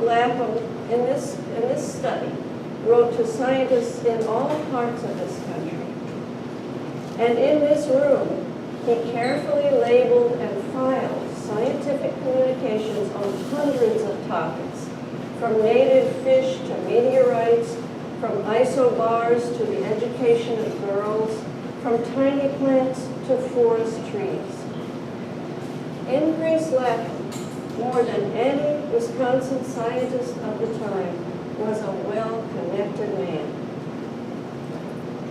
Lapham, in this study, wrote to scientists in all parts of this country. And in this room, he carefully labeled and filed scientific communications on hundreds of topics, from native fish to meteorites, from isobars to the education of girls, from tiny plants to forest trees. Increase Lapham, more than any Wisconsin scientist of the time, was a well-connected man.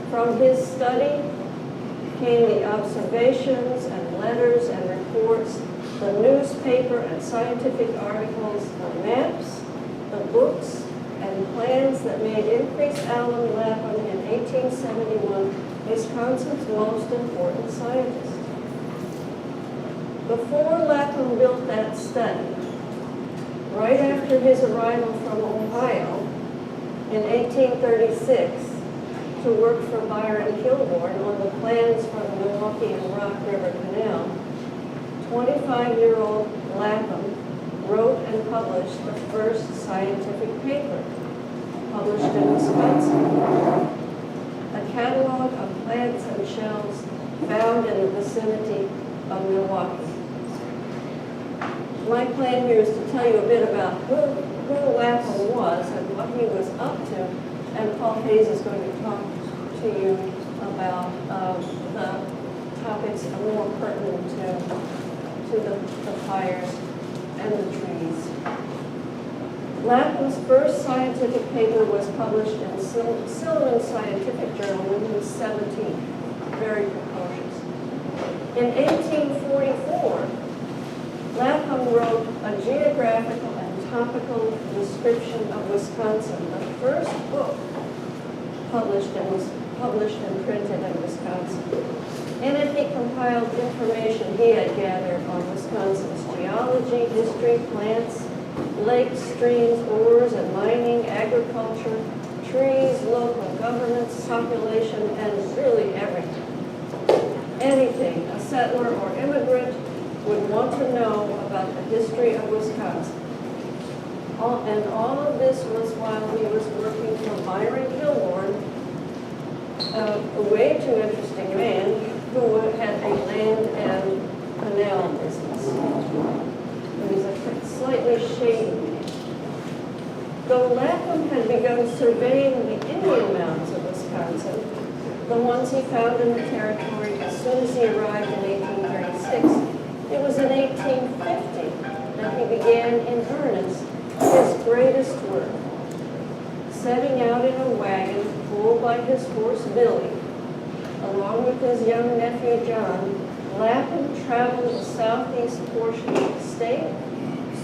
From his study came the observations and letters and reports, the newspaper and scientific articles, the maps, the books, and plans that made Increase Lapham in 1871 Wisconsin's most important scientist. Before Lapham built that study, right after his arrival from Ohio in 1836 to work for Byron Kilbourne on the plans for the Milwaukee and Rock River Canal, 25-year-old Lapham wrote and published the first scientific paper, published in Wisconsin, a catalog of plants and shells found in the vicinity of Milwaukee. My plan here is to tell you a bit about who Lapham was and what he was up to, and Paul Hayes is going to talk to you about the topics more pertinent to the fires and the trees. Lapham's first scientific paper was published in Silliman Scientific Journal when he was 17, very precocious. In 1844, Lapham wrote a geographical and topical description of Wisconsin, the first book published and printed in Wisconsin. In it, he compiled information he had gathered on Wisconsin's geology, history, plants, lakes, streams, ores and mining, agriculture, trees, local governments, population, and really everything. Anything a settler or immigrant would want to know about the history of Wisconsin. And all of this was while he was working for Byron Kilbourne, a way too interesting man who had a land and canal business. He was a slightly shady man. Though Lapham had begun surveying the Indian mounds of Wisconsin, the ones he found in the territory as soon as he arrived in 1836, it was in 1850 that he began in earnest his greatest work. Setting out in a wagon pulled by his horse Billy, along with his young nephew John, Lapham traveled the southeast portion of the state,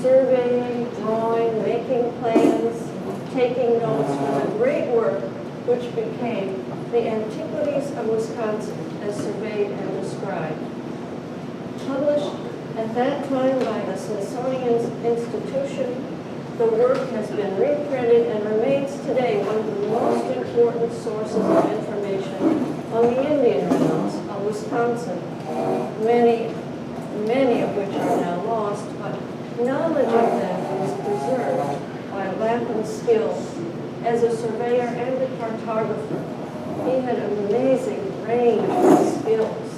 surveying, drawing, making plans, taking notes for the great work which became the Antiquities of Wisconsin as surveyed and described. Published at that time by the Smithsonian Institution, the work has been reprinted and remains today one of the most important sources of information on the Indian mounds of Wisconsin, many of which are now lost, but knowledge of them is preserved by Lapham's skills as a surveyor and a cartographer. He had an amazing range of skills.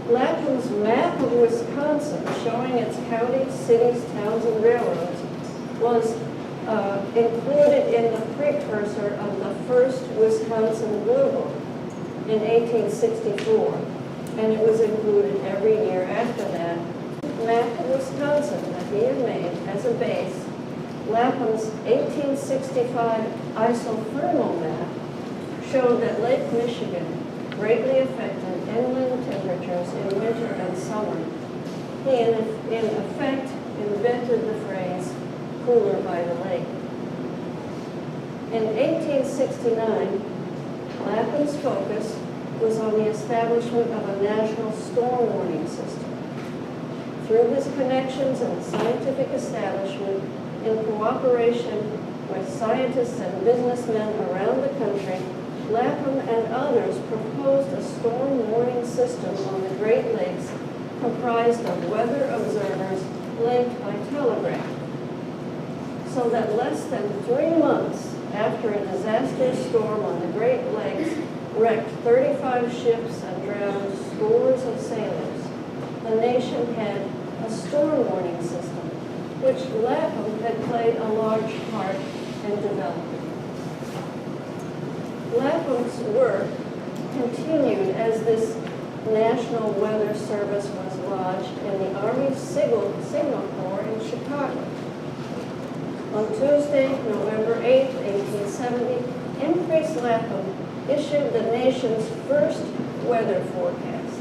Lapham's map of Wisconsin, showing its counties, cities, towns, and railroads, was included in the precursor of the first Wisconsin Blue Book in 1864, and it was included every year after that. The map of Wisconsin that he had made as a base, Lapham's 1865 isothermal map, showed that Lake Michigan greatly affected inland temperatures in winter and summer. He, in effect, invented the phrase, cooler by the lake. In 1869, Lapham's focus was on the establishment of a national storm warning system. Through his connections in the scientific establishment, in cooperation with scientists and businessmen around the country, Lapham and others proposed a storm warning system on the Great Lakes comprised of weather observers linked by telegraph. so that less than 3 months after a disastrous storm on the Great Lakes wrecked 35 ships and drowned scores of sailors, the nation had a storm warning system, which Lapham had played a large part in developing. Lapham's work continued as this National Weather Service was lodged in the Army Signal Corps in Chicago. On Tuesday, November 8, 1870, Increase Lapham issued the nation's first weather forecast.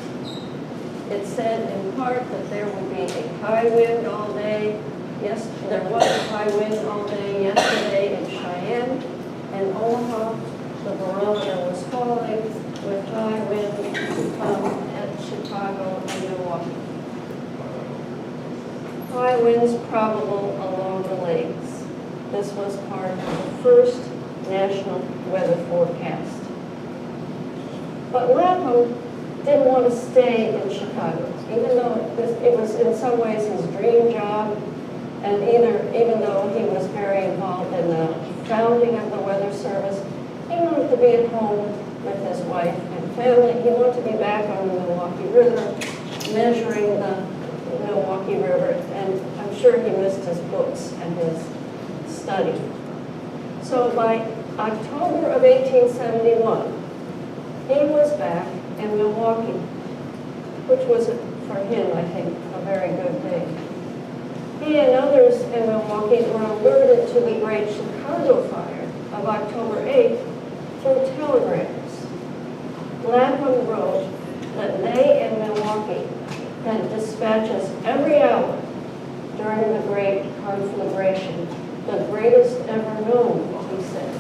It said in part that there would be a high wind all day. Yes, there was a high wind all day yesterday in Cheyenne and Omaha. The barometer was falling with high wind to come at Chicago and Milwaukee. High winds probable along the lakes. This was part of the first national weather forecast. But Lapham didn't want to stay in Chicago, even though it was in some ways his dream job, and even though he was very involved in the founding of the Weather Service, he wanted to be at home with his wife and family. He wanted to be back on the Milwaukee River, measuring the Milwaukee River, and I'm sure he missed his books and his study. So by October of 1871, he was back in Milwaukee, which was, for him, I think, a very good day. He and others in Milwaukee were alerted to the Great Chicago Fire of October 8th through telegrams. Lapham wrote that they in Milwaukee had dispatches every hour during the Great Conflagration, the greatest ever known, he said.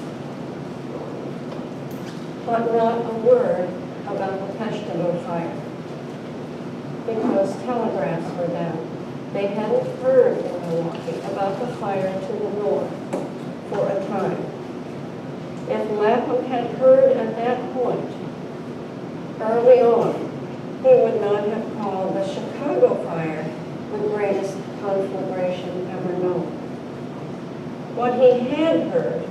But not a word about the Pushcart fire, because telegraphs were down. They hadn't heard in Milwaukee about the fire to the north for a time. If Lapham had heard at that point, early on, he would not have called the Chicago fire the greatest conflagration ever known. What he had heard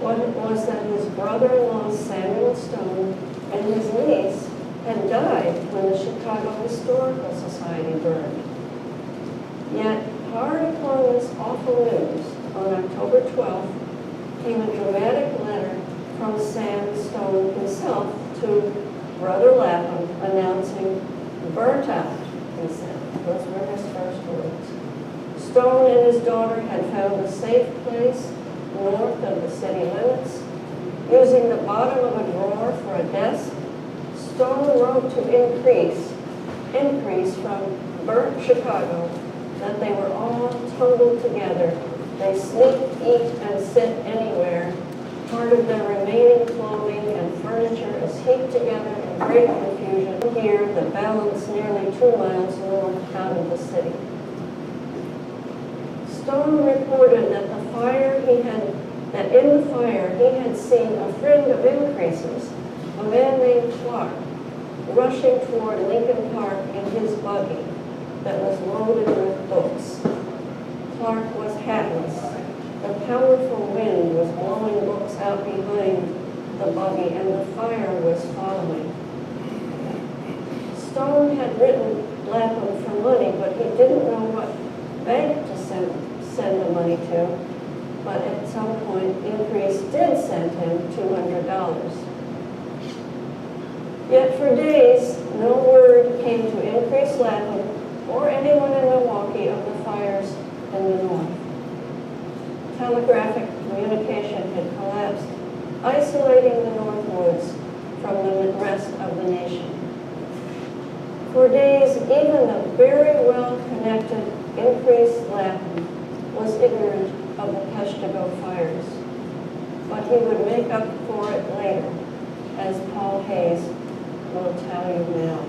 was that his brother-in-law Samuel Stone and his niece had died when the Chicago Historical Society burned. Yet, hard upon this awful news, on October 12th, came a dramatic letter from Sam Stone himself to Brother Lapham announcing, "Burnt out," he said. Those were his first words. Stone and his daughter had found a safe place north of the city limits. Using the bottom of a drawer for a desk, Stone wrote to Increase from burnt Chicago, that they were all tumbled together. They sleep, eat, and sit anywhere. Part of their remaining clothing and furniture is heaped together in great confusion. Here, the balance nearly 2 miles north out of the city. Stone reported that in the fire he had seen a friend of Increase's, a man named Clark, rushing toward Lincoln Park in his buggy that was loaded with books. Clark was hatless. The powerful wind was blowing books out behind the buggy, and the fire was following. Stone had written Lapham for money, but he didn't know what bank to send the money to. But at some point, Increase did send him $200. Yet for days, no word came to Increase Lapham or anyone in Milwaukee of the fires in the north. Telegraphic communication had collapsed, isolating the North Woods from the rest of the nation. For days, even the very well-connected Increase Lapham was ignorant of the Pushcart fires, but he would make up for it later, as Paul Hayes will tell you now.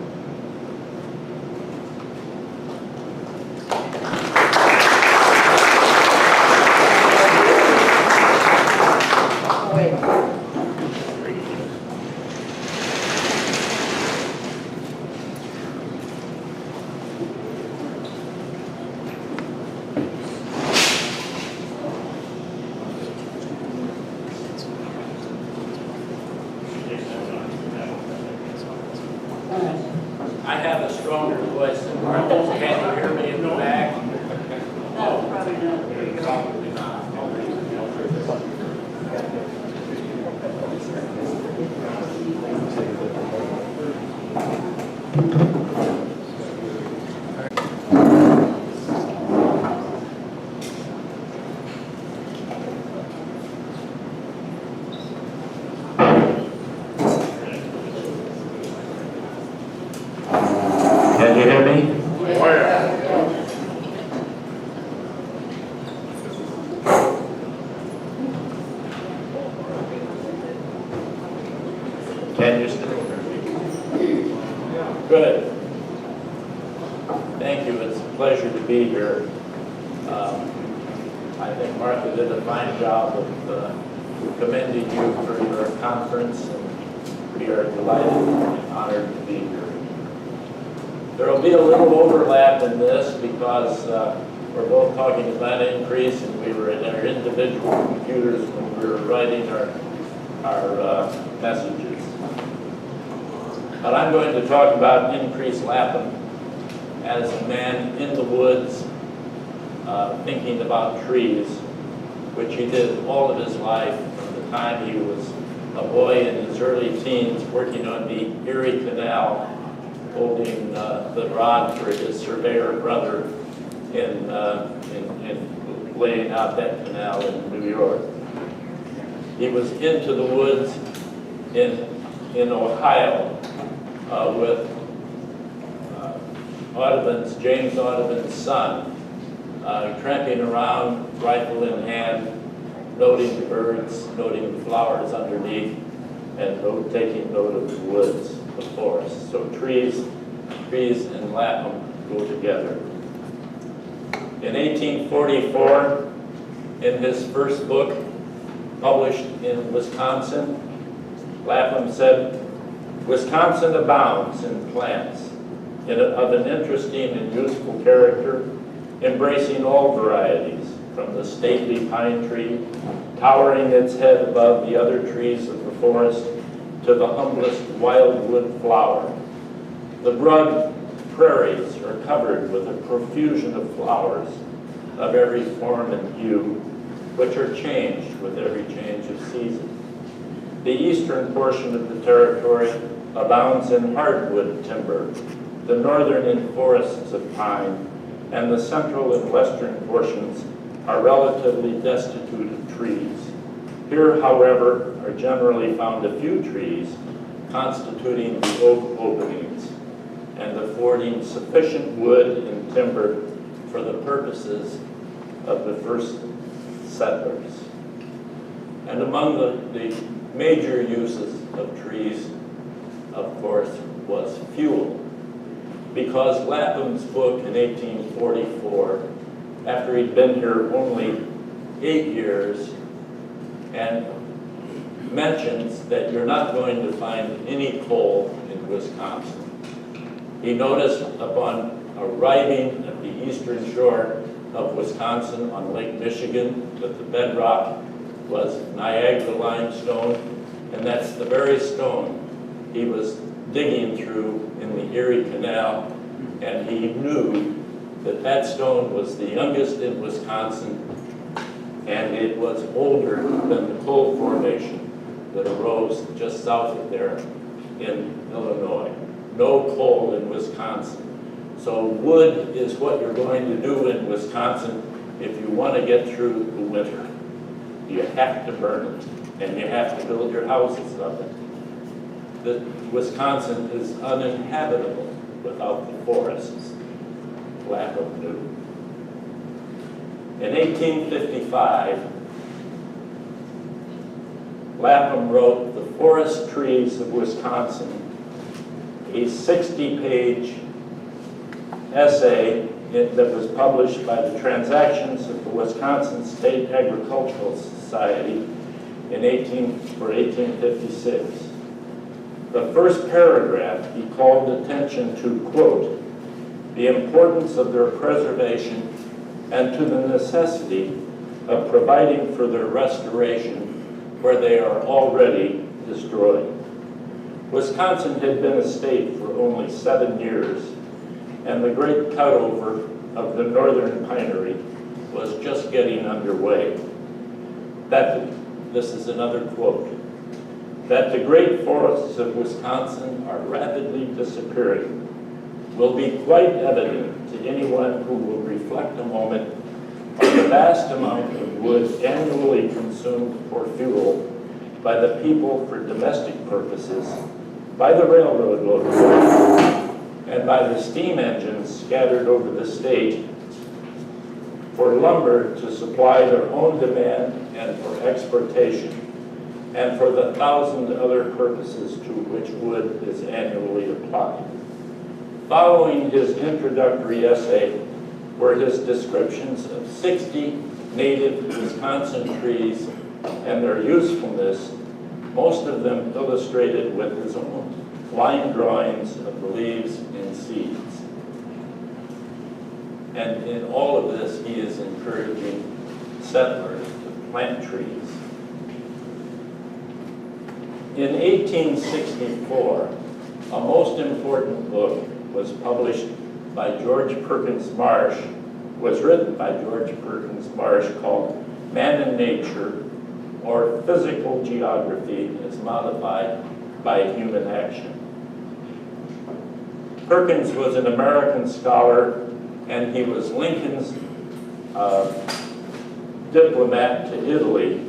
have a stronger voice than Martha's. Can you hear me in the back? No, probably not. Probably not. Can you hear me? Can you still hear me? Good. Thank you. It's a pleasure to be here. I think Martha did a fine job of commending you for your conference, and we are delighted and honored to be here. There will be a little overlap in this because we're both talking about increase, and we were in our individual computers when we were writing our messages. But I'm going to talk about Increase Lapham as a man in the woods thinking about trees, which he did all of his life from the time he was a boy in his early teens working on the Erie Canal, holding the rod for his surveyor brother in laying out that canal in New York. He was into the woods in Ohio with Audubon's, James Audubon's son, tramping around, rifle in hand, noting the birds, noting the flowers underneath, and taking note of the woods, the forest. So trees and Lapham go together. In 1844, in his first book, published in Wisconsin, Lapham said, "Wisconsin abounds in plants of an interesting and useful character, embracing all varieties, from the stately pine tree, towering its head above the other trees of the forest, to the humblest wildwood flower. The broad prairies are covered with a profusion of flowers of every form and hue, which are changed with every change of season. The eastern portion of the territory abounds in hardwood timber, the northern in forests of pine, and the central and western portions are relatively destitute of trees. Here, however, are generally found a few trees constituting the oak openings and affording sufficient wood and timber for the purposes of the first settlers." And among the major uses of trees, of course, was fuel. Because Lapham's book in 1844, after he'd been here only 8 years, and mentions that you're not going to find any coal in Wisconsin. He noticed upon arriving at the eastern shore of Wisconsin on Lake Michigan that the bedrock was Niagara limestone, and that's the very stone he was digging through in the Erie Canal, and he knew that that stone was the youngest in Wisconsin, and it was older than the coal formation that arose just south of there in Illinois. No coal in Wisconsin. So wood is what you're going to do in Wisconsin if you want to get through the winter. You have to burn it, and you have to build your houses of it. Wisconsin is uninhabitable without the forests, Lapham knew. In 1855, Lapham wrote The Forest Trees of Wisconsin, a 60-page essay that was published by the Transactions of the Wisconsin State Agricultural Society in 1856. The first paragraph, he called attention to, quote, the importance of their preservation and to the necessity of providing for their restoration where they are already destroyed. Wisconsin had been a state for only 7 years, and the great cutover of the northern pinery was just getting underway. This is another quote, that the great forests of Wisconsin are rapidly disappearing will be quite evident to anyone who will reflect a moment on the vast amount of wood annually consumed for fuel by the people for domestic purposes, by the railroad locomotive, and by the steam engines scattered over the state for lumber to supply their own demand and for exportation, and for the 1,000 other purposes to which wood is annually applied. Following his introductory essay were his descriptions of 60 native Wisconsin trees and their usefulness, most of them illustrated with his own line drawings of the leaves and seeds. And in all of this, he is encouraging settlers to plant trees. In 1864, a most important book was published by George Perkins Marsh, was written by George Perkins Marsh, called Man and Nature, or Physical Geography as Modified by Human Action. Perkins was an American scholar, and he was Lincoln's diplomat to Italy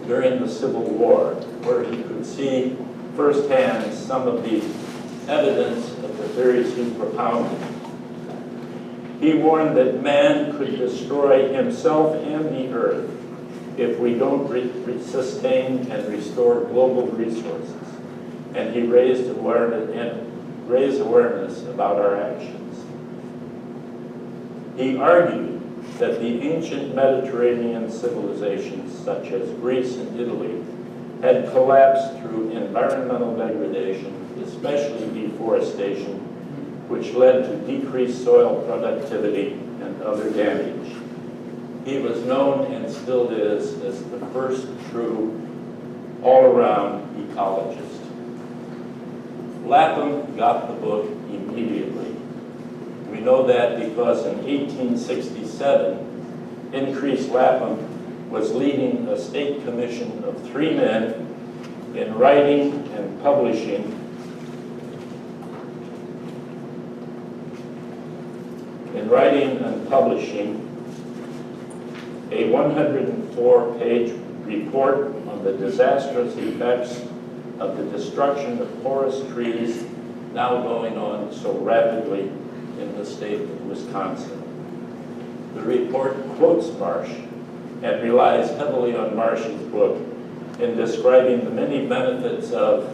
during the Civil War, where he could see firsthand some of the evidence of the theories he propounded. He warned that man could destroy himself and the earth if we don't sustain and restore global resources, and he raised awareness about our actions. He argued that the ancient Mediterranean civilizations, such as Greece and Italy, had collapsed through environmental degradation, especially deforestation, which led to decreased soil productivity and other damage. He was known, and still is, as the first true all-around ecologist. Lapham got the book immediately. We know that because in 1867, Increase Lapham was leading a state commission of 3 men in writing and publishing a 104-page report on the disastrous effects of the destruction of forest trees now going on so rapidly in the state of Wisconsin. The report quotes Marsh and relies heavily on Marsh's book in describing the many benefits of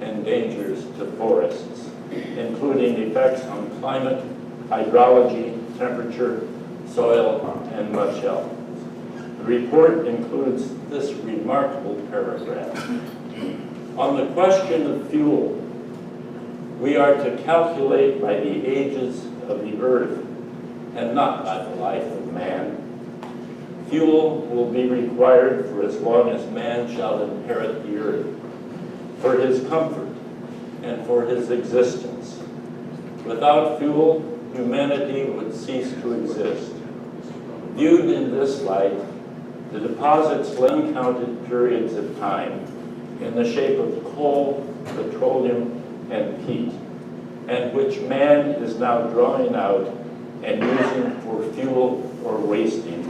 and dangers to forests, including effects on climate, hydrology, temperature, soil, and much else. The report includes this remarkable paragraph. On the question of fuel, we are to calculate by the ages of the earth and not by the life of man. Fuel will be required for as long as man shall inherit the earth, for his comfort and for his existence. Without fuel, humanity would cease to exist. Viewed in this light, the deposits uncounted periods of time in the shape of coal, petroleum, and peat, and which man is now drawing out and using for fuel or wasting,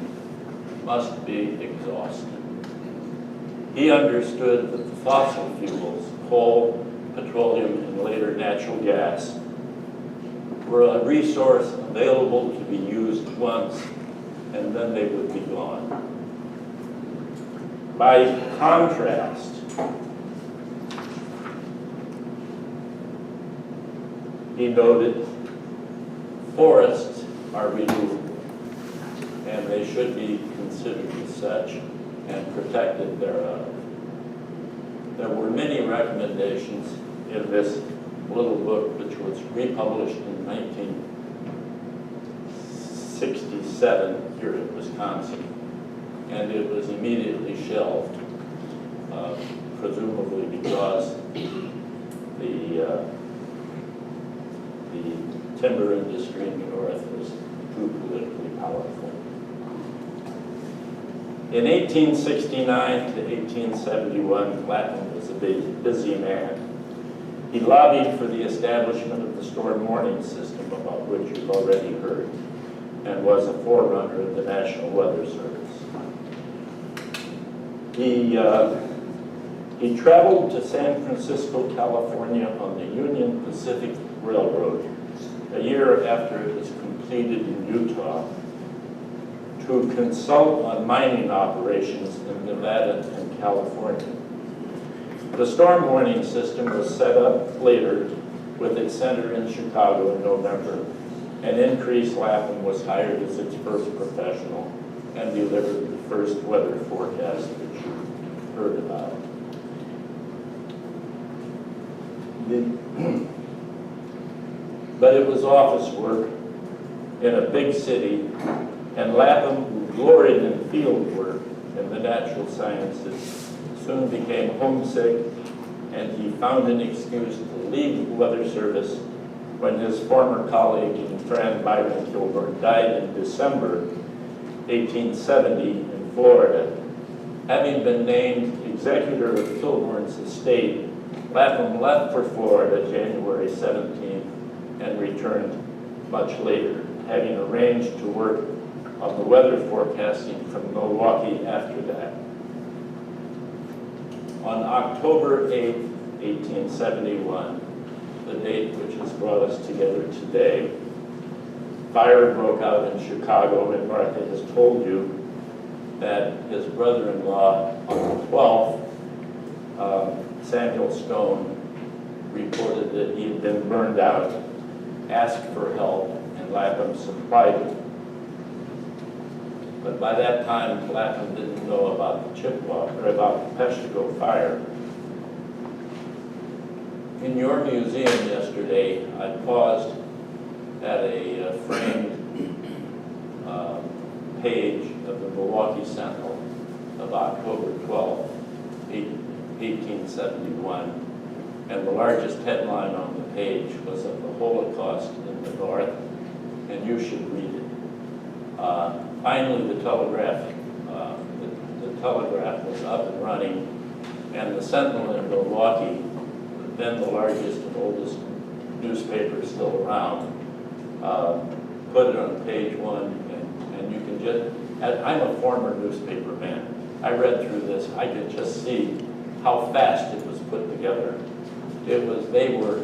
must be exhausted. He understood that the fossil fuels, coal, petroleum, and later natural gas, were a resource available to be used once, and then they would be gone. By contrast, he noted, forests are renewable, and they should be considered as such and protected thereof. There were many recommendations in this little book, which was republished in 1967 here in Wisconsin, and it was immediately shelved, presumably because the timber industry in the north was too politically powerful. In 1869 to 1871, Lapham was a busy man. He lobbied for the establishment of the storm warning system, about which you've already heard, and was a forerunner of the National Weather Service. He traveled to San Francisco, California on the Union Pacific Railroad a year after it was completed in Utah to consult on mining operations in Nevada and California. The storm warning system was set up later with its center in Chicago in November, and Increase Lapham was hired as its first professional and delivered the first weather forecast which you heard about. But it was office work in a big city, and Lapham, who gloried in field work in the natural sciences, soon became homesick, and he found an excuse to leave the Weather Service when his former colleague and friend Byron Kilburn died in December 1870 in Florida. Having been named executor of Kilburn's estate, Lapham left for Florida January 17th and returned much later, having arranged to work on the weather forecasting from Milwaukee after that. On October 8, 1871, the date which has brought us together today, fire broke out in Chicago, and Martha has told you that his brother-in-law on the 12th, Samuel Stone, reported that he had been burned out, asked for help, and Lapham supplied it. But by that time, Lapham didn't know about the Chippewa, or about the Peshtigo fire. In your museum yesterday, I paused at a framed page of the Milwaukee Sentinel of October 12, 1871, and the largest headline on the page was of the Holocaust in the North, and you should read it. Finally, the telegraph was up and running, and the Sentinel in Milwaukee, then the largest and oldest newspaper still around, put it on page 1, and you can just, I'm a former newspaper man. I read through this, I could just see how fast it was put together. It was, they were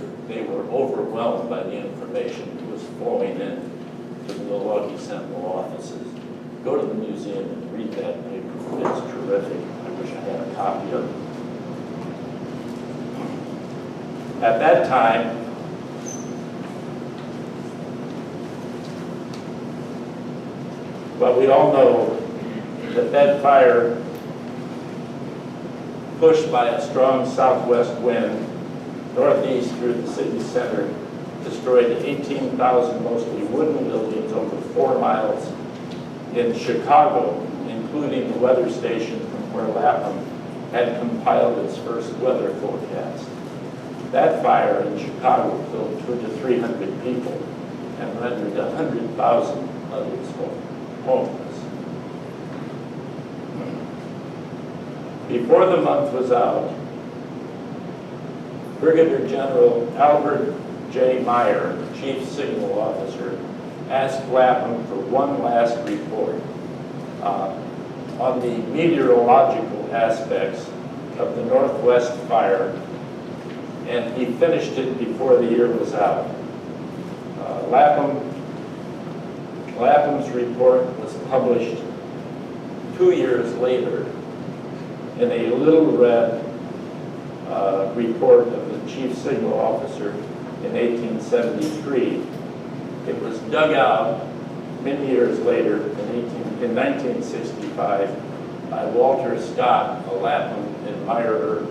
overwhelmed by the information that was flowing in to the Milwaukee Sentinel offices. Go to the museum and read that paper. It's terrific. I wish I had a copy of it. At that time, well, we all know that that fire, pushed by a strong southwest wind northeast through the city center, destroyed 18,000 mostly wooden buildings over 4 miles in Chicago, including the weather station from where Lapham had compiled its first weather forecast. That fire in Chicago killed 200 to 300 people and rendered 100,000 others homeless. Before the month was out, Brigadier General Albert J. Meyer, Chief Signal Officer, asked Lapham for one last report on the meteorological aspects of the Northwest fire, and he finished it before the year was out. Lapham's report was published 2 years later in a little red report of the Chief Signal Officer in 1873. It was dug out many years later in 1965 by Walter Scott, a Lapham admirer,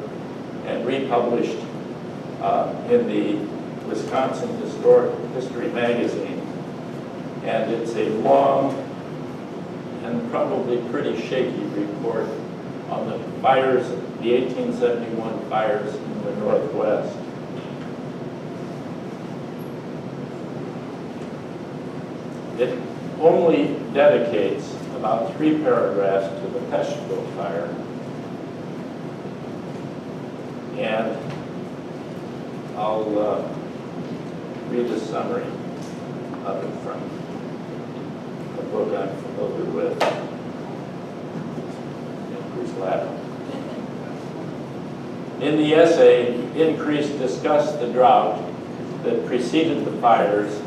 and republished in the Wisconsin History magazine. And it's a long and probably pretty shaky report on the fires, the 1871 fires in the Northwest. It only dedicates about 3 paragraphs to the Pushcart fire. And I'll read a summary of it from a book I'm familiar with, Increase Lapham. In the essay, Increase discussed the drought that preceded the fires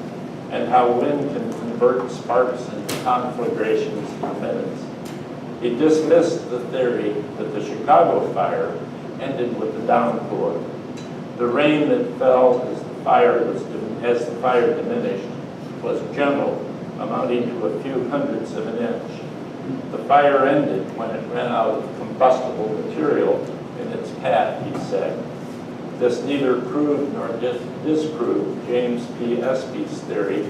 and how wind can convert sparks into conflagrations in minutes. He dismissed the theory that the Chicago fire ended with the downpour. The rain that fell as the fire diminished was gentle, amounting to a few hundredths of an inch. The fire ended when it ran out of combustible material in its path, he said. This neither proved nor disproved James P. Espy's theory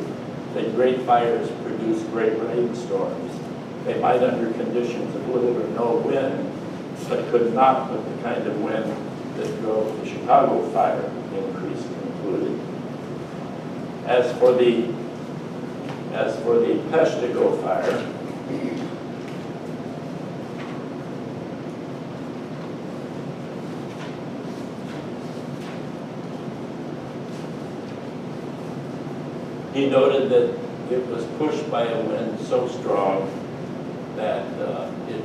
that great fires produce great rainstorms. They might under conditions of little or no wind, but could not with the kind of wind that drove the Chicago fire, Increase concluded. As for the Pushcart fire, he noted that it was pushed by a wind so strong that it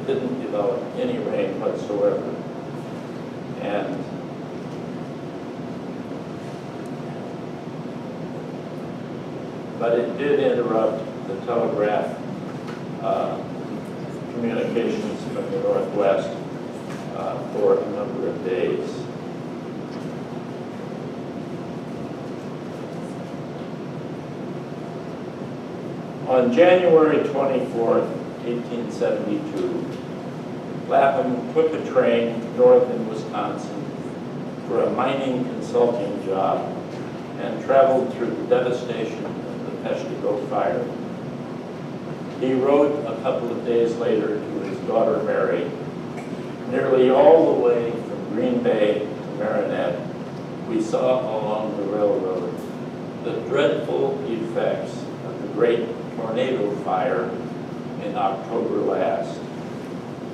didn't develop any rain whatsoever. But it did interrupt the telegraph communications from the Northwest for a number of days. On January 24th, 1872, Lapham took a train north in Wisconsin for a mining consulting job and traveled through the devastation of the Pushcart fire. He wrote a couple of days later to his daughter Mary, nearly all the way from Green Bay to Marinette, we saw along the railroad the dreadful effects of the great tornado fire in October last.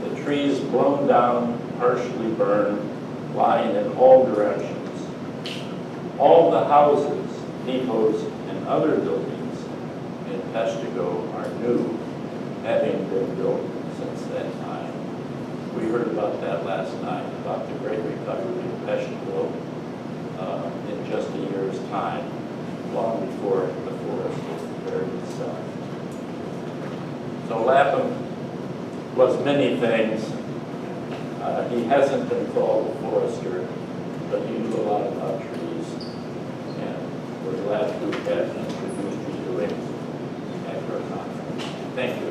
The trees blown down, partially burned, lying in all directions. All the houses, depots, and other buildings in Pushcart are new, having been built since that time. We heard about that last night, about the great recovery of Pushcart in just a year's time, long before the forest was prepared itself. So Lapham was many things. He hasn't been called a forester, but he knew a lot about trees. And we're glad to have introduced you to him at our conference. Thank you.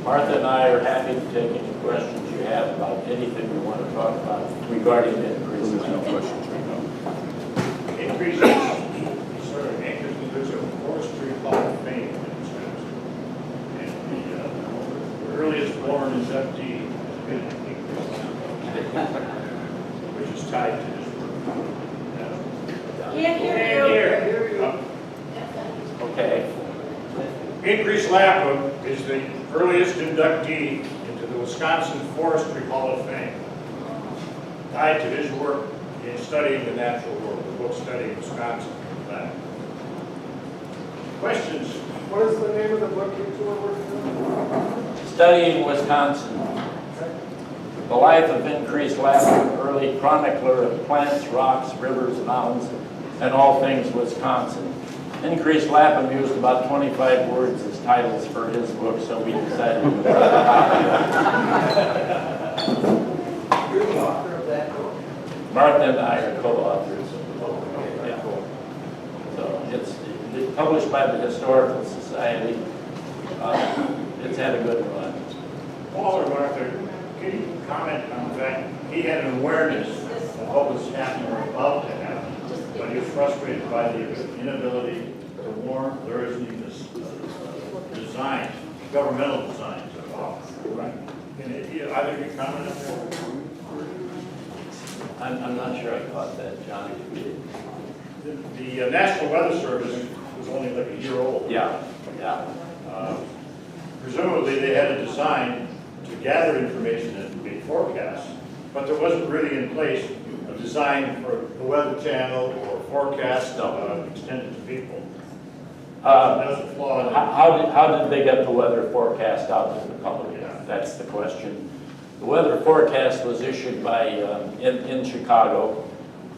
Martha and I are happy to take any questions you have about anything we want to talk about regarding the increase. There's no questions right now. Increase, sort of anchors into the Forestry Hall of Fame in Wisconsin. And the earliest born inductee has been Increase Lapham, which is tied to his work. Can't hear you. Okay. Increase Lapham is the earliest inductee into the Wisconsin Forestry Hall of Fame, tied to his work in studying the natural world, the book Studying Wisconsin. Questions? What is the name of the book you two are working on? Studying Wisconsin. The Life of Increase Lapham, early chronicler of plants, rocks, rivers, mounds, and all things Wisconsin. Increase Lapham used about 25 words as titles for his book, so we decided to put a copy of it. You're the author of that book? Martha and I are co-authors of the book. Yeah. So it's published by the Historical Society. It's had a good run. Paul or Martha, can you comment on the fact he had an awareness of what was happening or about to happen, but he was frustrated by the inability to warn. There isn't even designs, governmental designs of Right. Can either of you comment on that? I'm not sure I caught that, John. The National Weather Service was only like a year old. Yeah, yeah. Presumably, they had a design to gather information and make forecasts, but there wasn't really in place a design for the Weather Channel or forecast extended to people. That was a flaw in it. How did they get the weather forecast out to the public? Yeah. That's the question. The weather forecast was issued by, in Chicago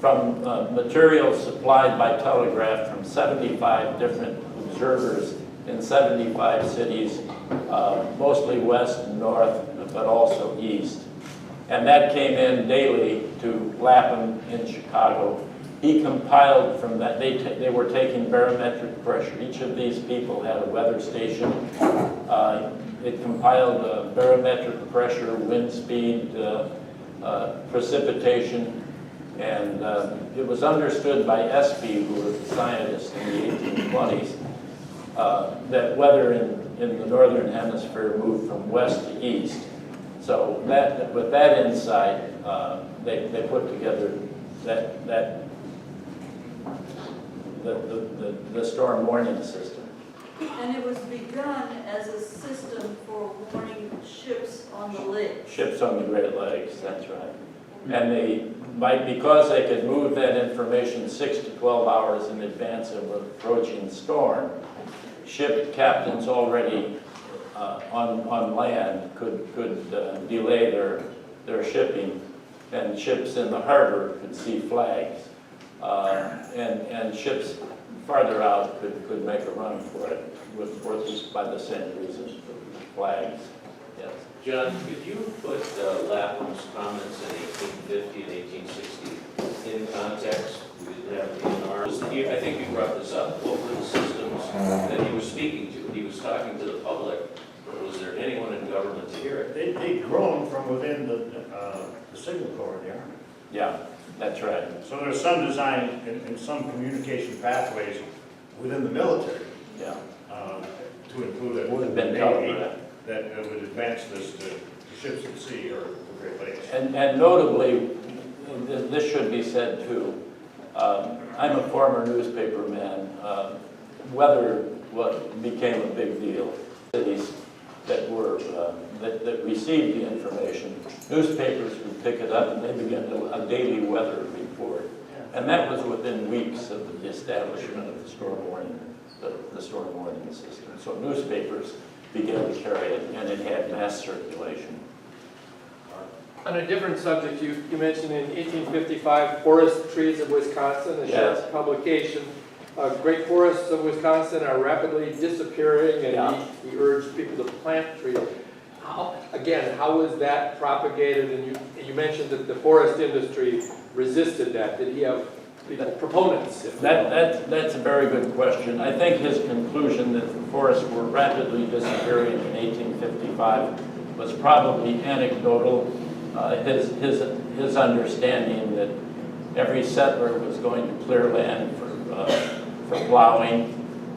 from materials supplied by telegraph from 75 different observers in 75 cities, mostly west and north, but also east. And that came in daily to Lapham in Chicago. He compiled from that, they were taking barometric pressure. Each of these people had a weather station. It compiled barometric pressure, wind speed, precipitation, and it was understood by Espy, who was a scientist in the 1820s, that weather in the northern hemisphere moved from west to east. So that, with that insight, they put together the storm warning system. And it was begun as a system for warning ships on the lake. Ships on the Great Lakes, that's right. And because they could move that information 6 to 12 hours in advance of an approaching storm, ship captains already on land could delay their shipping, and ships in the harbor could see flags, and ships farther out could make a run for it by the same reason, flags. Yes. John, could you put Lapham's comments in 1850 and 1860 in context? We didn't have the NR. I think you brought this up. What were the systems that he was speaking to? He was talking to the public, or was there anyone in government to hear it? They'd grown from within the signal corps in the Army. Yeah, that's right. So there's some design and some communication pathways within the military Yeah. to include that Would have been Navy covered. that would advance this to ships at sea or the Great Lakes. And notably, this should be said too, I'm a former newspaper man. Weather became a big deal. Cities that were that received the information, newspapers would pick it up and they began a daily weather report. And that was within weeks of the establishment of the storm warning, the storm warning system. So newspapers began to carry it, and it had mass circulation. On a different subject, you mentioned in 1855, Forest Trees of Wisconsin, a Yes. short publication. Great forests of Wisconsin are rapidly disappearing, and Yeah. he urged people to plant trees. How was that propagated? And you mentioned that the forest industry resisted that. Did he have proponents? That's a very good question. I think his conclusion that the forests were rapidly disappearing in 1855 was probably anecdotal. His understanding that every settler was going to clear land for plowing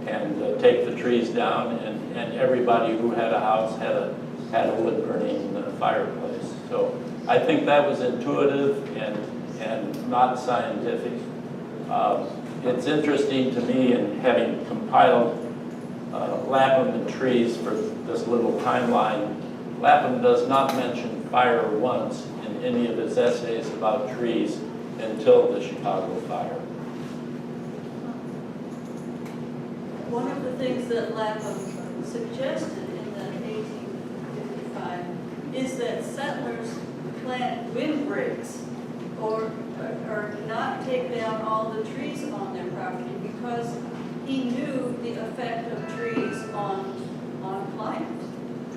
and take the trees down, and everybody who had a house had a wood burning fireplace. So I think that was intuitive and not scientific. It's interesting to me, in having compiled Lapham and trees for this little timeline, Lapham does not mention fire once in any of his essays about trees until the Chicago fire. One of the things that Lapham suggested in the 1855 is that settlers plant windbreaks or not take down all the trees on their property, because he knew the effect of trees on climate.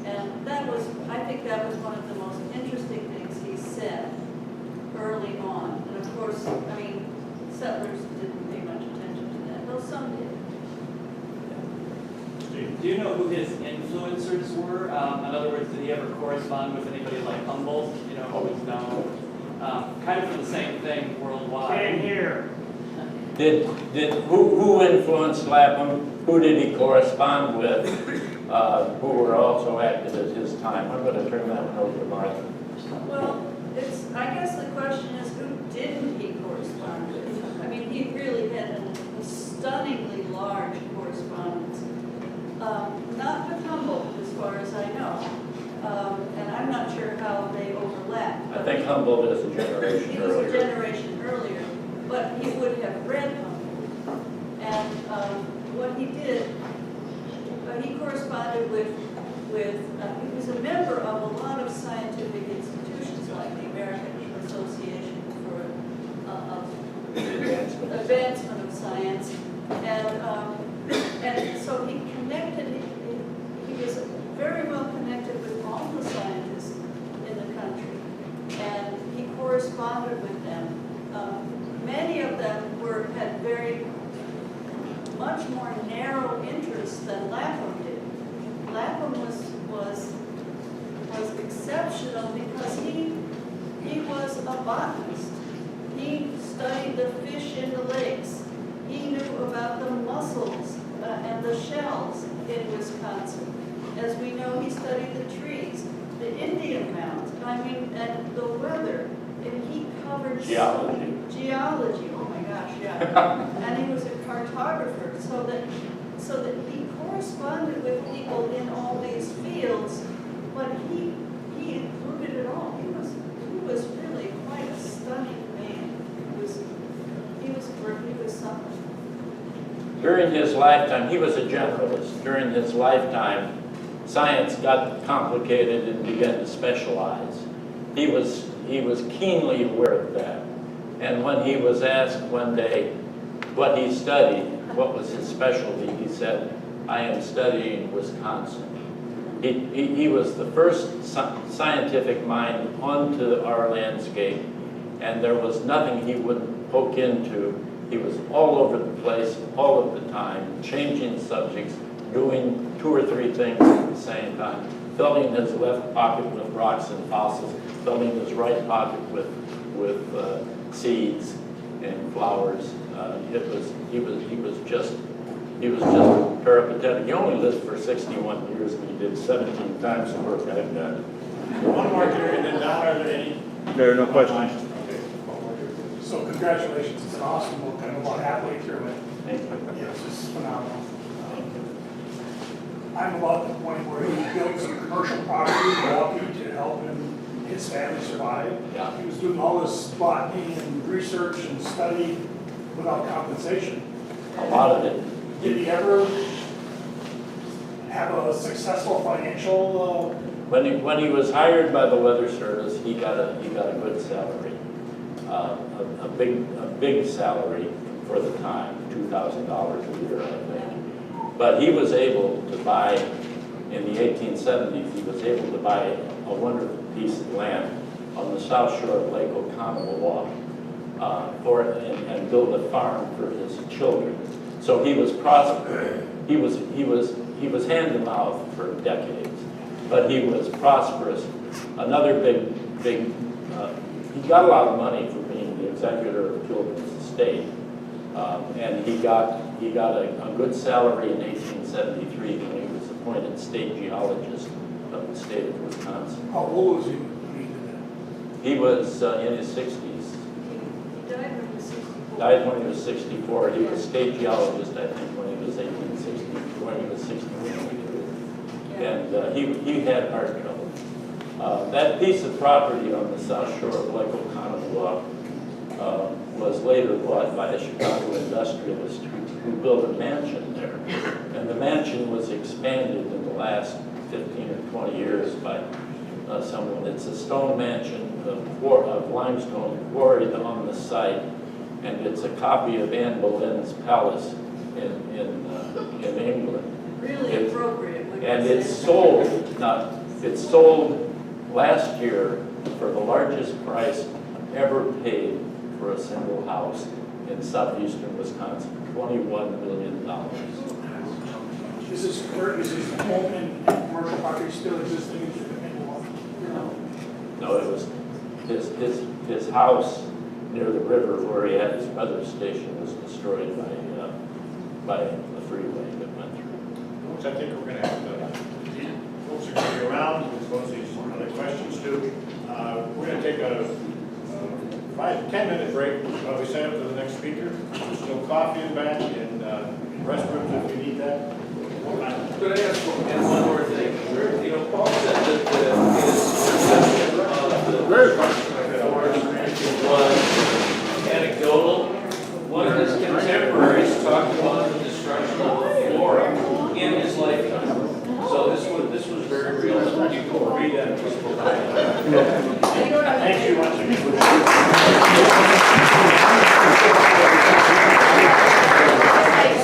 And I think that was one of the most interesting things he said early on. And of course, settlers didn't pay much attention to that, though some did. Do you know who his influencers were? In other words, did he ever correspond with anybody like Humboldt, who was known kind of for the same thing worldwide? Same here. Who influenced Lapham? Who did he correspond with? who were also active at his time. I'm going to turn that one over to Martha. Well, I guess the question is, who didn't he correspond with? I mean, he really had a stunningly large correspondence. Not with Humboldt, as far as I know. And I'm not sure how they overlap. I think Humboldt is a generation He was a earlier. generation earlier, but he would have read Humboldt. And what he did, he corresponded with he was a member of a lot of scientific institutions like the American Association for Advancement of Science. And so he connected, he was very well connected with all the scientists in the country. And he corresponded with them. Many of them had very much more narrow interests than Lapham did. Lapham was exceptional because he was a botanist. He studied the fish in the lakes. He knew about the mussels and the shells in Wisconsin. As we know, he studied the trees, the Indian mounds, and the weather. And he covered Geology. Geology, oh my gosh, yeah. And he was a cartographer, so that he corresponded with people in all these fields, but he included it all. He was really quite a stunning man. He was something. During his lifetime, he was a generalist. During his lifetime, science got complicated and began to specialize. He was keenly aware of that. And when he was asked one day what he studied, what was his specialty, he said, I am studying Wisconsin. He was the first scientific mind onto our landscape, and there was nothing he wouldn't poke into. He was all over the place, all of the time, changing subjects, doing 2 or 3 things at the same time, filling his left pocket with rocks and fossils, filling his right pocket with seeds and flowers. He was just peripatetic. He only lived for 61 years, and he did 17 times the work I've done. One more here, and then Don, are there any? There are no questions. Okay. So congratulations, it's an awesome book, I'm about halfway through it. Thank you. Yeah, it's just phenomenal. I'm about the point where he built some commercial property in Milwaukee to help his family survive. Yeah. He was doing all this botany and research and study without compensation. A lot of it. Did he ever have a successful financial? When he was hired by the Weather Service, he got a good salary, a big salary for the time, $2,000 a year, I think. But he was able to buy, in the 1870s, he was able to buy a wonderful piece of land on the south shore of Lake Oconomowoc and build a farm for his children. So he was prosperous. He was hand to mouth for decades, but he was prosperous. Another big he got a lot of money for being the executor of Pilgrim's estate, and he got a good salary in 1873 when he was appointed state geologist of the state of Wisconsin. How old was he when he did that? He was in his 60s. He died when he was 64. Died when he was 64. He was state geologist, I think, when he was 61. And he had heart trouble. That piece of property on the south shore of Lake Oconomowoc was later bought by a Chicago industrialist who built a mansion there. And the mansion was expanded in the last 15 or 20 years by someone. It's a stone mansion of limestone quarried on the site, and it's a copy of Anne Boleyn's palace in England. Really appropriate. And it's sold last year for the largest price ever paid for a single house in southeastern Wisconsin, $21 million. Is his home and commercial property still existing in Milwaukee? No, it was his house near the river where he had his weather station was destroyed by the freeway that went through. Which I think we're going to have to folks are going to be around, we'll pose these other questions too. We're going to take a 5-10 minute break while we set up to the next speaker. There's still coffee in back and restrooms if you need that. Could I ask one more thing? You know, Paul said that his perception of the forest was anecdotal. One of his contemporaries talked about the destruction of the flora in his lifetime. So this was very real. You can read that in his book.